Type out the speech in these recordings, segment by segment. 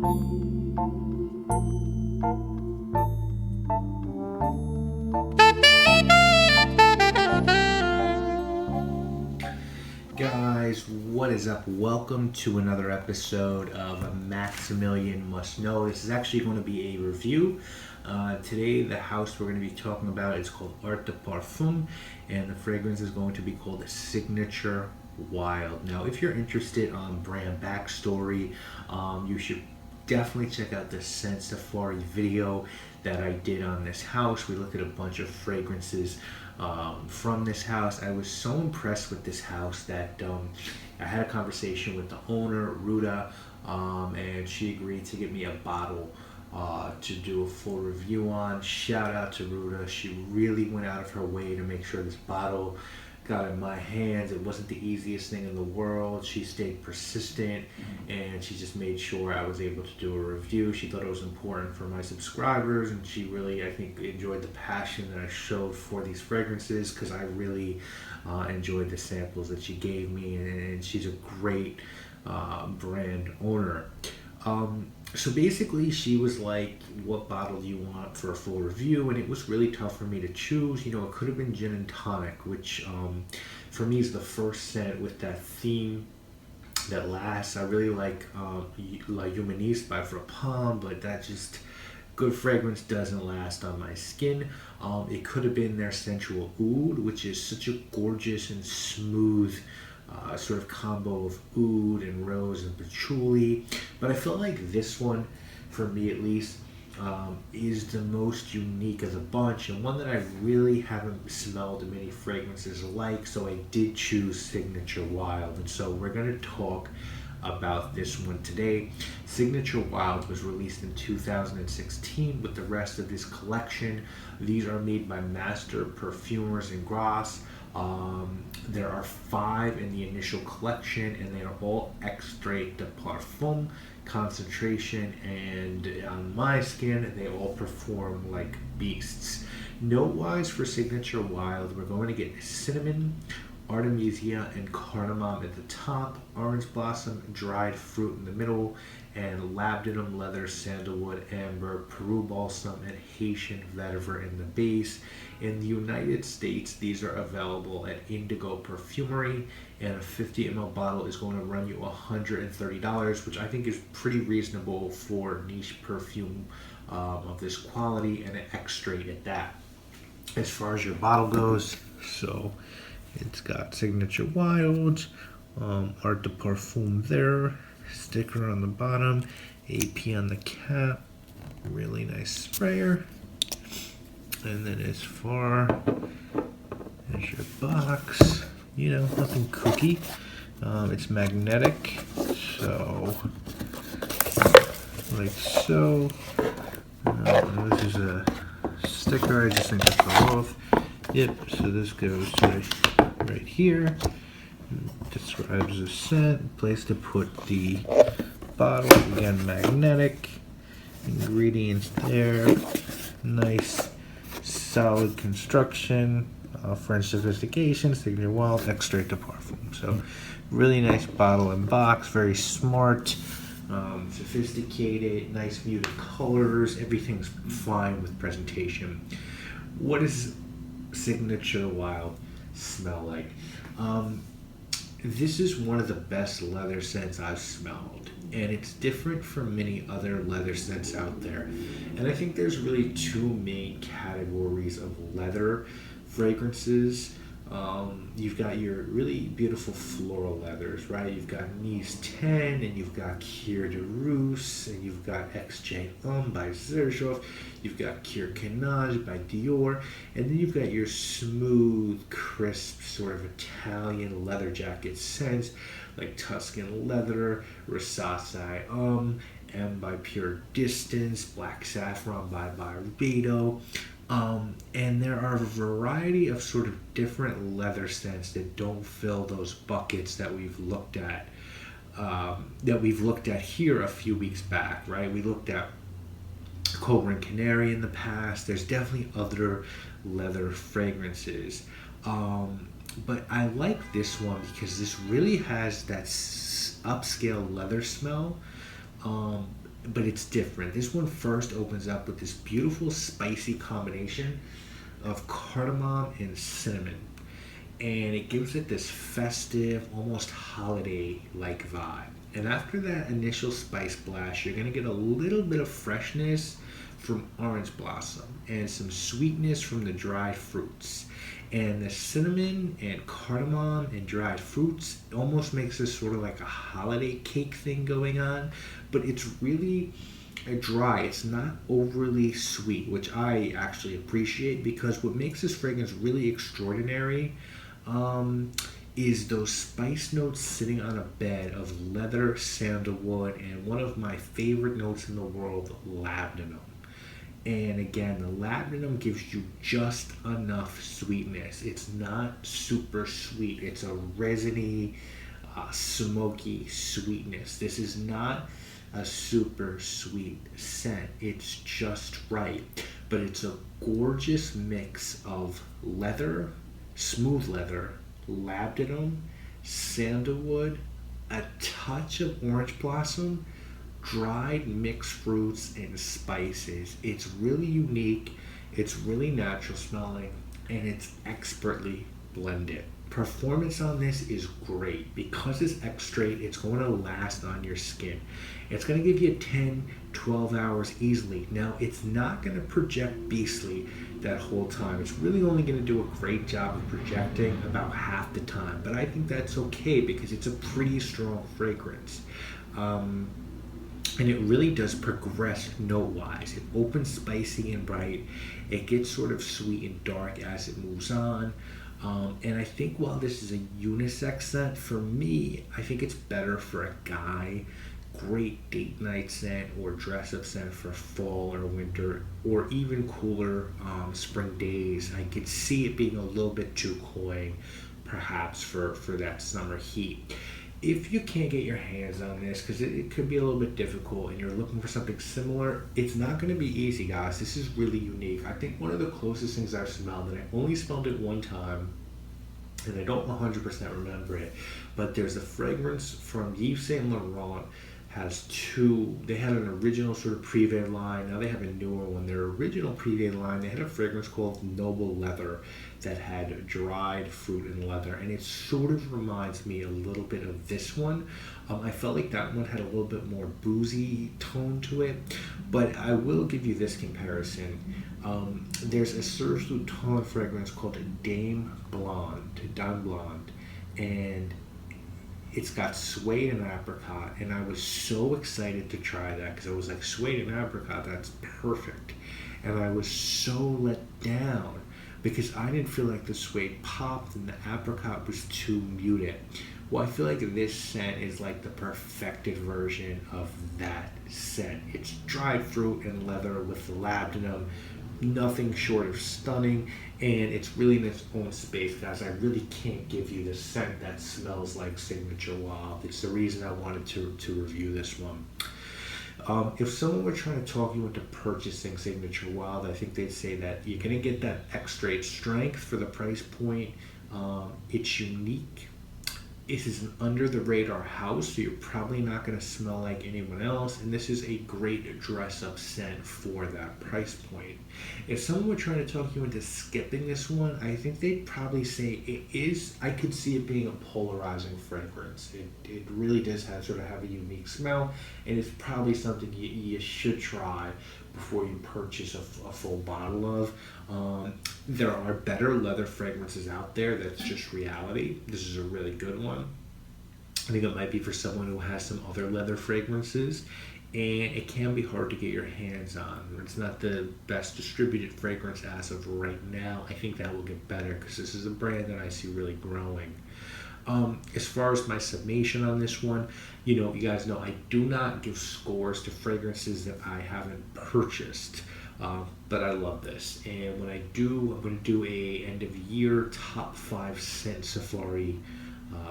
Guys, what is up? Welcome to another episode of Maximilian Must Know. This is actually going to be a review. Today, the house we're going to be talking about is called Art de Parfum, and the fragrance is going to be called Signature Wild. Now, if you're interested on brand backstory, you should definitely check out the Scent Safari video that I did on this house. We looked at a bunch of fragrances from this house. I was so impressed with this house that I had a conversation with the owner, Ruda, and she agreed to give me a bottle to do a full review on. Shout out to Ruda. She really went out of her way to make sure this bottle got in my hands. It wasn't the easiest thing in the world. She stayed persistent, and she just made sure I was able to do a review. She thought it was important for my subscribers, and she really, I think, enjoyed the passion that I showed for these fragrances, because I really enjoyed the samples that she gave me, and she's a great brand owner. So basically, she was like, what bottle do you want for a full review? And it was really tough for me to choose. You know, it could have been gin and tonic, which for me is the first scent with that theme that lasts. I really like La Humaniste by Parfum, but that just, good fragrance doesn't last on my skin. It could have been their Sensual Oud, which is such a gorgeous and smooth sort of combo of oud and rose and patchouli, but I feel like this one, for me at least, is the most unique of the bunch, and one that I really haven't smelled many fragrances like, so I did choose Signature Wild, and so we're going to talk about this one today. Signature Wild was released in 2016 with the rest of this collection. These are made by Master Perfumers and Grasse. There are 5 in the initial collection, and they are all extrait de parfum concentration, and on my skin they all perform like beasts. Note-wise for Signature Wild, we're going to get cinnamon, artemisia, and cardamom at the top, orange blossom, dried fruit in the middle, and labdanum, leather, sandalwood, amber, Peru balsam, and Haitian vetiver in the base. In the United States, these are available at Indigo Perfumery, and a 50 ml bottle is going to run you $130, which I think is pretty reasonable for niche perfume of this quality, and an extrait at that. As far as your bottle goes, so it's got Signature Wild, Art de Parfum there, sticker on the bottom, AP on the cap, really nice sprayer. And then as far as your box, you know, nothing kooky. It's magnetic, so like so. This is a sticker, I just think it fell off. Yep, so this goes right here. It describes the scent, place to put the bottle, again magnetic, ingredients there, nice solid construction, French sophistication, Signature Wild, extrait de parfum. So really nice bottle and box, very smart, sophisticated, nice muted colors, everything's fine with presentation. What does Signature Wild smell like? This is one of the best leather scents I've smelled, and it's different from many other leather scents out there. And I think there's really 2 main categories of leather fragrances. You've got your really beautiful floral leathers, right? You've got Nice 10, and you've got Kier de Rousse, and you've got XJ by Xerjoff, you've got Kier Canage by Dior, and then you've got your smooth, crisp, sort of Italian leather jacket scents like Tuscan Leather, Rosacea M by Pure Distance, Black Saffron by Barbado. And there are a variety of sort of different leather scents that don't fill those buckets that we've looked at here a few weeks back, right? We looked at Cobra and Canary in the past. There's definitely other leather fragrances, but I like this one because this really has that upscale leather smell, but it's different. This one first opens up with this beautiful spicy combination of cardamom and cinnamon, and it gives it this festive, almost holiday-like vibe. And after that initial spice blast, you're gonna get a little bit of freshness from orange blossom and some sweetness from the dried fruits. And the cinnamon and cardamom and dried fruits almost makes this sort of like a holiday cake thing going on, but it's really dry. It's not overly sweet, which I actually appreciate, because what makes this fragrance really extraordinary is those spice notes sitting on a bed of leather, sandalwood, and one of my favorite notes in the world, labdanum. And again, the labdanum gives you just enough sweetness. It's not super sweet. It's a resiny, smoky sweetness. This is not a super sweet scent. It's just right. But it's a gorgeous mix of leather, smooth leather, labdanum, sandalwood, a touch of orange blossom, dried mixed fruits and spices. It's really unique, it's really natural smelling, and it's expertly blended. Performance on this is great. Because it's extrait, it's going to last on your skin. It's going to give you 10-12 hours easily. Now, it's not going to project beastly that whole time. It's really only going to do a great job of projecting about half the time, but I think that's okay because it's a pretty strong fragrance. And it really does progress note-wise. It opens spicy and bright. It gets sort of sweet and dark as it moves on. And I think while this is a unisex scent, for me, I think it's better for a guy. Great date night scent or dress-up scent for fall or winter, or even cooler spring days. I could see it being a little bit too coy, perhaps for that summer heat. If you can't get your hands on this, because it could be a little bit difficult, and you're looking for something similar, it's not going to be easy, guys. This is really unique. I think one of the closest things I've smelled, and I only smelled it one time, and I don't 100% remember it, but there's a fragrance from Yves Saint Laurent. They had an original sort of Privé line. Now they have a newer one. Their original Privé line, they had a fragrance called Noble Leather that had dried fruit and leather, and it sort of reminds me a little bit of this one. I felt like that one had a little bit more boozy tone to it, but I will give you this comparison. There's a Serge Lutens fragrance called Dame Blonde, and it's got suede and apricot, and I was so excited to try that because I was like, suede and apricot, that's perfect. And I was so let down because I didn't feel like the suede popped and the apricot was too muted. Well, I feel like this scent is like the perfected version of that scent. It's dried fruit and leather with the labdanum, nothing short of stunning, and it's really in its own space, guys. I really can't give you the scent that smells like Signature Wild. It's the reason I wanted to review this one. If someone were trying to talk you into purchasing Signature Wild, I think they'd say that you're going to get that extra strength for the price point. It's unique. This is an under-the-radar house, so you're probably not going to smell like anyone else, and this is a great dress-up scent for that price point. If someone were trying to talk you into skipping this one, I think they'd probably say it is. I could see it being a polarizing fragrance. It really does have a unique smell, and it's probably something you should try before you purchase a full bottle of. There are better leather fragrances out there. That's just reality. This is a really good one. I think it might be for someone who has some other leather fragrances, and it can be hard to get your hands on. It's not the best distributed fragrance as of right now. I think that will get better because this is a brand that I see really growing. As far as my summation on this one, you guys know I do not give scores to fragrances that I haven't purchased, but I love this. And when I do, I'm going to do a end of year top 5 scent safari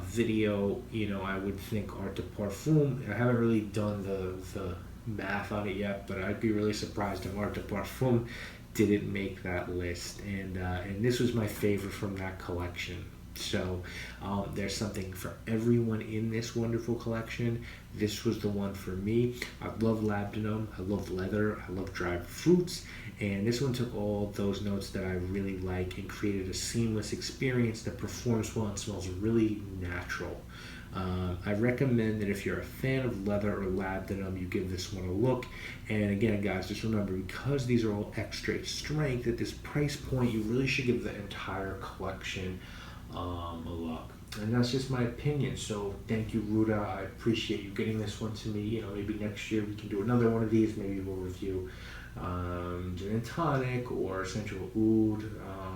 video. I would think Art de Parfum. I haven't really done the math on it yet, but I'd be really surprised if Art de Parfum didn't make that list. And this was my favorite from that collection. So there's something for everyone in this wonderful collection. This was the one for me. I love labdanum, I love leather, I love dried fruits, and this one took all those notes that I really like and created a seamless experience that performs well and smells really natural. I recommend that if you're a fan of leather or labdanum, you give this one a look. And again, guys, just remember, because these are all extra strength, at this price point, you really should give the entire collection a look. And that's just my opinion. So thank you, Ruda. I appreciate you getting this one to me. You know, maybe next year we can do another one of these. Maybe we'll review gin and tonic or essential oud.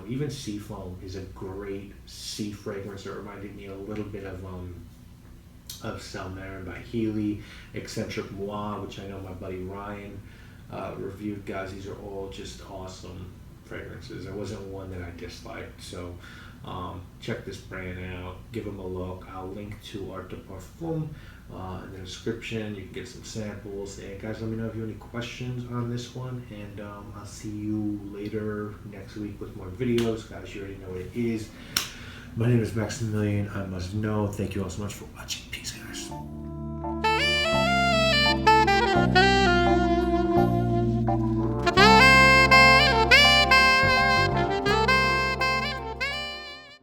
Even seafoam is a great sea fragrance. It reminded me a little bit of Salmarin by Healy, Eccentric Moi, which I know my buddy Ryan reviewed. Guys, these are all just awesome fragrances. There wasn't one that I disliked. So check this brand out, give them a look. I'll link to Art de Parfum in the description. You can get some samples. And guys, let me know if you have any questions on this one, and I'll see you later next week with more videos. Guys, you already know what it is. My name is Maximilian. I must know. Thank you all so much for watching. Peace, guys.